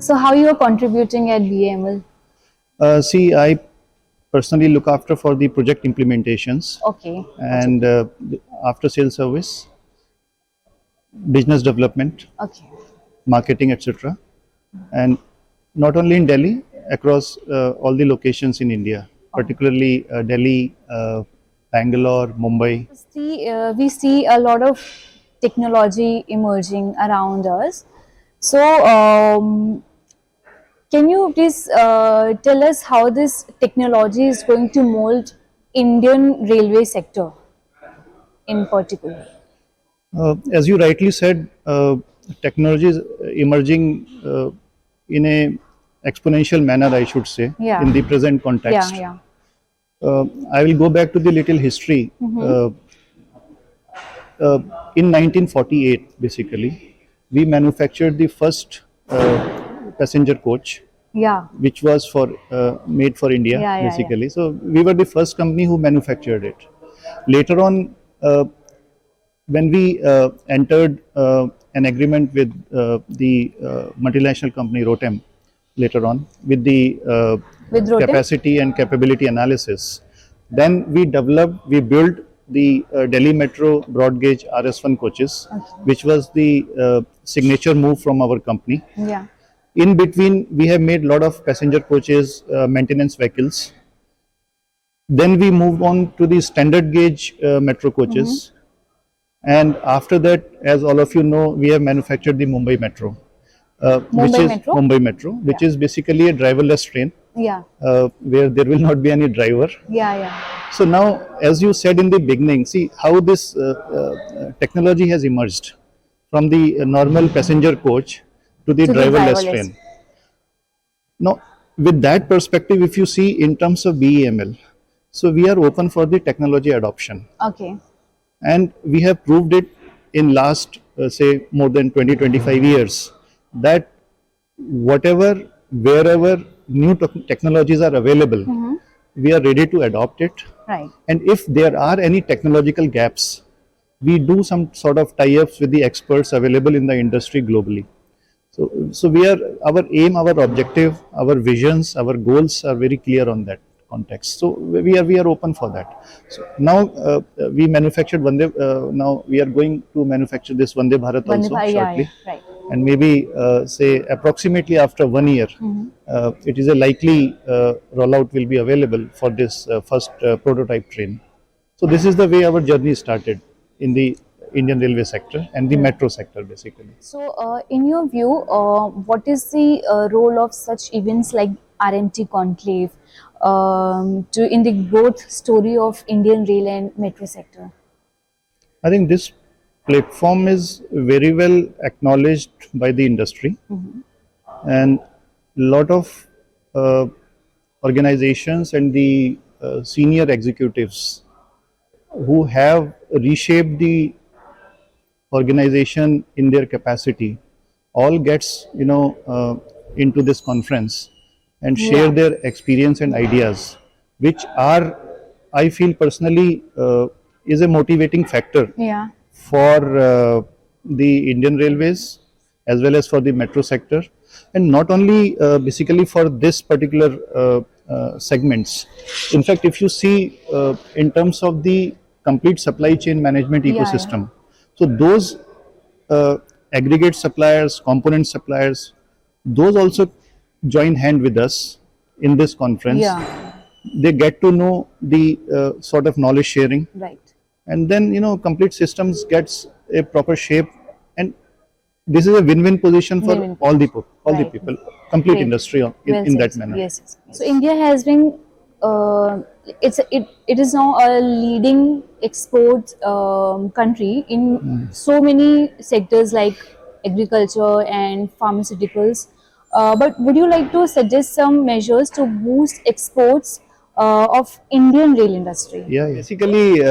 So how you are contributing at BEML? See, I personally look after for the project implementations Okay. and after sales service, business development, Okay. marketing, etc. And not only in Delhi, across all the locations in India, particularly Delhi, Bangalore, Mumbai. We see a lot of technology emerging around us. So, can you please tell us how this technology is going to mold Indian railway sector in particular? As you rightly said, technology is emerging in a exponential manner, I should say, Yeah. in the present context. Yeah. I will go back to the little history. In 1948, basically, we manufactured the first passenger coach, Yeah. which was for made for India, Yeah. basically. So we were the first company who manufactured it. Later on, when we entered an agreement with the multinational company Rotem, later on with the With Rotem? capacity and capability analysis, then we built the Delhi Metro broad gauge RS1 coaches, which was the signature move from our company. Yeah. In between, we have made a lot of passenger coaches, maintenance vehicles. Then we moved on to the standard gauge metro coaches. And after that, as all of you know, we have manufactured the Mumbai Metro, Mumbai Metro, which is basically a driverless train, Yeah. where there will not be any driver. Yeah. So now, as you said in the beginning, see how this technology has emerged from the normal passenger coach to the driverless train. Now, with that perspective, if you see in terms of BEML, so we are open for the technology adoption. Okay. And we have proved it in last, say, more than 20-25 years, that whatever, wherever new technologies are available, we are ready to adopt it. Right. And if there are any technological gaps, we do some sort of tie-ups with the experts available in the industry globally. So we are, our aim, our objective, our visions, our goals are very clear on that context. So we are open for that. So now we manufactured now we are going to manufacture this Vande Bharat also shortly. Yeah, right. And maybe say approximately after 1 year, it is a likely rollout will be available for this first prototype train. So this is the way our journey started in the Indian railway sector and the metro sector, basically. So, in your view, what is the role of such events like RMT Conclave in the growth story of Indian rail and metro sector? I think this platform is very well acknowledged by the industry, and a lot of organizations and the senior executives who have reshaped the organization in their capacity all gets into this conference and share their experience and ideas, which are, I feel personally, is a motivating factor for the Indian Railways as well as for the metro sector, and not only basically for this particular segments. In fact, if you see in terms of the complete supply chain management ecosystem, so those aggregate suppliers, component suppliers, those also join hand with us in this conference. They get to know the sort of knowledge sharing, right? And then complete systems gets a proper shape, and this is a win-win position for all the people, complete industry in that manner. Yes. So India has been it is now a leading export country in so many sectors like agriculture and pharmaceuticals. But would you like to suggest some measures to boost exports of Indian rail industry? Yeah, basically,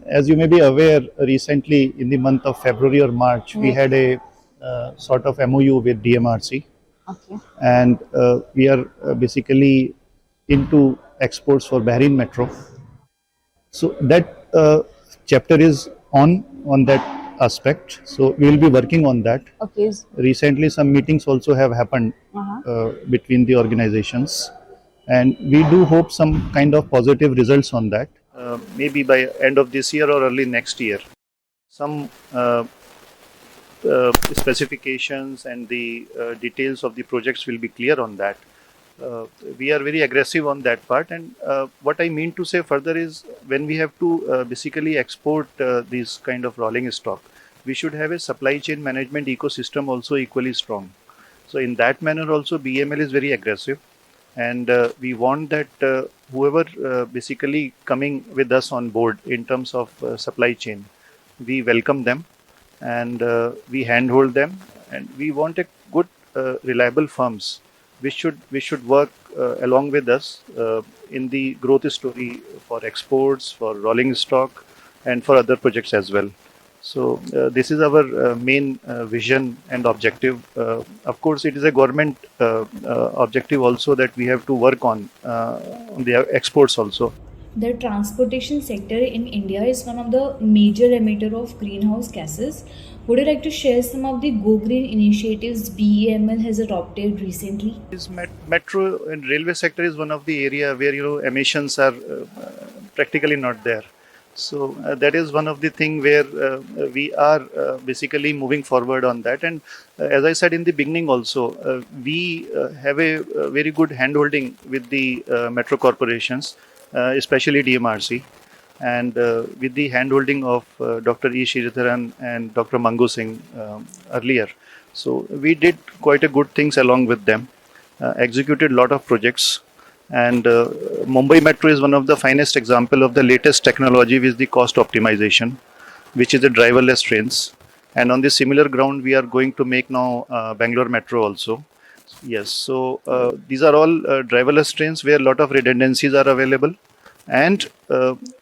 as you may be aware, recently in the month of February or March, we had a sort of MOU with DMRC. Okay. And we are basically into exports for Bahrain Metro. So that chapter is on that aspect. So we will be working on that. Okay. Recently, some meetings also have happened Uh-huh. between the organizations, and we do hope some kind of positive results on that. Maybe by end of this year or early next year, some specifications and the details of the projects will be clear on that. We are very aggressive on that part, and what I mean to say further is when we have to basically export these kind of rolling stock, we should have a supply chain management ecosystem also equally strong. So in that manner also BML is very aggressive, and we want that whoever basically coming with us on board in terms of supply chain, we welcome them, and we handhold them, and we want a good reliable firms which should work along with us in the growth story for exports, for rolling stock, and for other projects as well. So this is our main vision and objective. Of course, it is a government objective also that we have to work on the exports also. The transportation sector in India is one of the major emitter of greenhouse gases. Would you like to share some of the Go Green initiatives BEML has adopted recently? Is metro and railway sector is one of the area where emissions are practically not there. So that is one of the thing where we are basically moving forward on that. And as I said in the beginning also, we have a very good handholding with the metro corporations, especially DMRC, and with the handholding of Dr. E. Sridharan and Dr. Mangu Singh earlier. So we did quite a good things along with them, executed lot of projects, and Mumbai Metro is one of the finest example of the latest technology with the cost optimization, which is the driverless trains. And on the similar ground, we are going to make now Bangalore Metro also. Yes, so these are all driverless trains where a lot of redundancies are available, and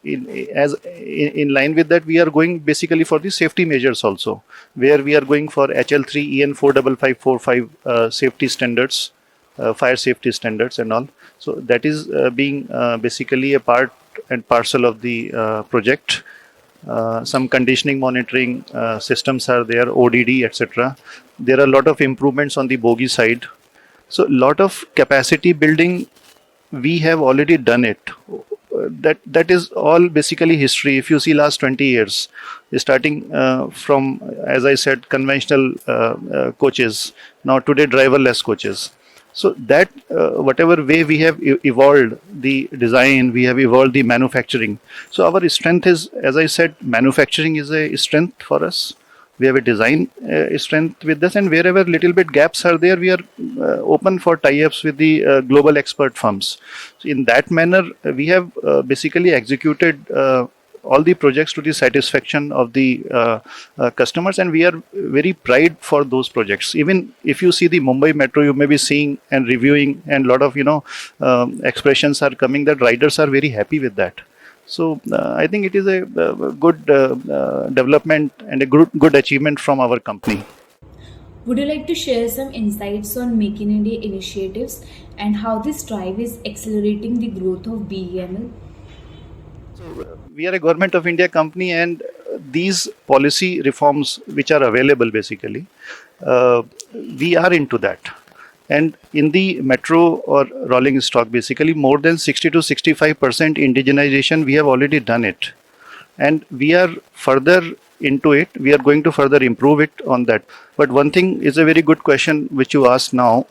in line with that, we are going basically for the safety measures also, where we are going for HL3 EN 45545 safety standards, fire safety standards and all. So that is being basically a part and parcel of the project. Some conditioning monitoring systems are there, ODD, etc. There are a lot of improvements on the bogie side. So lot of capacity building, we have already done it. That is all basically history. If you see last 20 years, starting from, as I said, conventional coaches, now today driverless coaches. So that whatever way we have evolved the design, we have evolved the manufacturing. So our strength is, as I said, manufacturing is a strength for us. We have a design strength with this, and wherever little bit gaps are there, we are open for tie-ups with the global expert firms. So in that manner, we have basically executed all the projects to the satisfaction of the customers, and we are very proud for those projects. Even if you see the Mumbai Metro, you may be seeing and reviewing, and a lot of expressions are coming that riders are very happy with that. So I think it is a good development and a good achievement from our company. Would you like to share some insights on Make in India initiatives and how this drive is accelerating the growth of BEML? We are a government of India company, and these policy reforms which are available basically, we are into that. And in the metro or rolling stock, basically more than 60 to 65% indigenization, we have already done it. And we are further into it. We are going to further improve it on that. But one thing is a very good question which you asked now.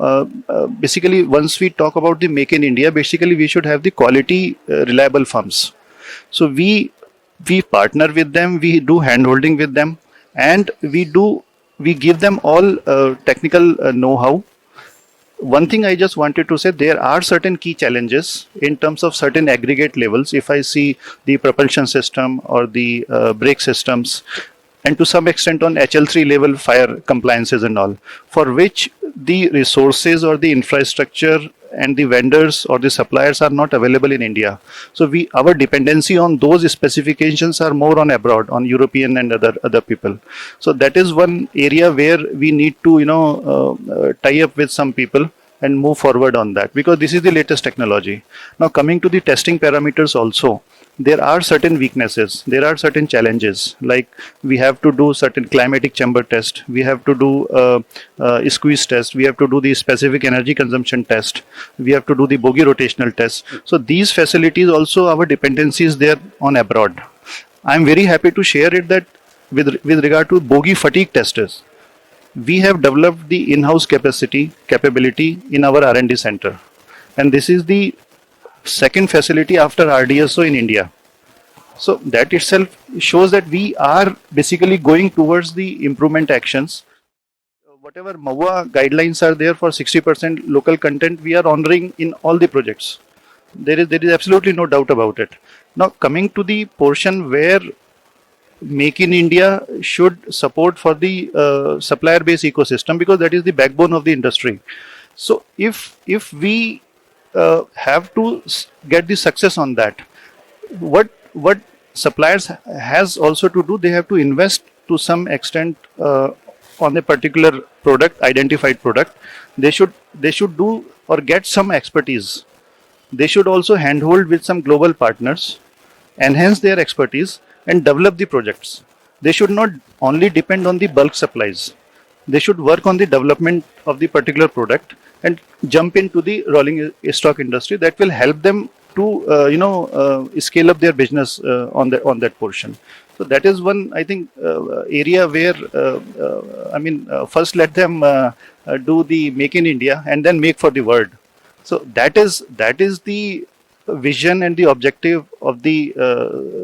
Basically, once we talk about the Make in India, basically we should have the quality, reliable firms. So we partner with them, we do handholding with them, and we give them all technical know-how. One thing I just wanted to say, there are certain key challenges in terms of certain aggregate levels. If I see the propulsion system or the brake systems, and to some extent on HL3 level fire compliances and all, for which the resources or the infrastructure and the vendors or the suppliers are not available in India. So our dependency on those specifications are more on abroad, on European and other people. So that is one area where we need to tie up with some people and move forward on that, because this is the latest technology. Now coming to the testing parameters also, there are certain weaknesses, there are certain challenges, like we have to do certain climatic chamber test, we have to do squeeze test, we have to do the specific energy consumption test, we have to do the bogie rotational test. So these facilities also, our dependencies there on abroad. I'm very happy to share it that with regard to bogie fatigue testers, we have developed the in-house capability in our R&D center, and this is the second facility after RDSO in India. So that itself shows that we are basically going towards the improvement actions. Whatever MOA guidelines are there for 60% local content, we are honoring in all the projects. There is absolutely no doubt about it. Now coming to the portion where Make in India should support for the supplier-based ecosystem, because that is the backbone of the industry. So if we have to get the success on that, what suppliers has also to do, they have to invest to some extent on a particular product, identified product. They should do or get some expertise. They should also handhold with some global partners, enhance their expertise, and develop the projects. They should not only depend on the bulk supplies. They should work on the development of the particular product and jump into the rolling stock industry. That will help them to scale up their business on that portion. So that is one, I think, area where first let them do the Make in India and then make for the world. So that is the vision and the objective of the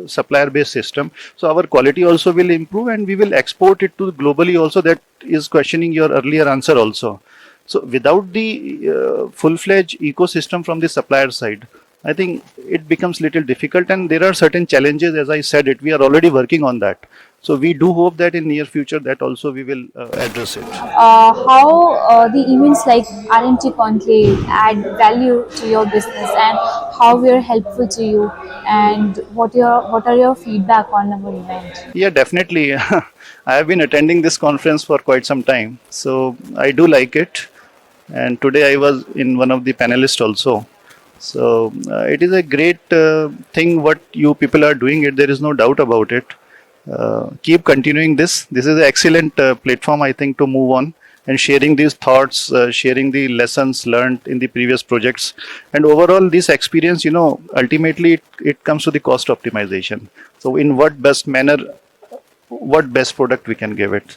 supplier based system. So our quality also will improve, and we will export it to globally also. That is questioning your earlier answer also. So without the full-fledged ecosystem from the supplier side, I think it becomes little difficult, and there are certain challenges. As I said it, we are already working on that. So we do hope that in near future that also we will address it. How the events like RMT Conclave add value to your business, and how we are helpful to you, and what are your feedback on our event? Yeah, definitely. I have been attending this conference for quite some time, so I do like it. And today I was in one of the panelists also. So it is a great thing what you people are doing it. There is no doubt about it. Keep continuing this. This is an excellent platform, I think, to move on and sharing these thoughts, sharing the lessons learned in the previous projects. And overall, this experience, ultimately it comes to the cost optimization. So in what best manner, what best product we can give it.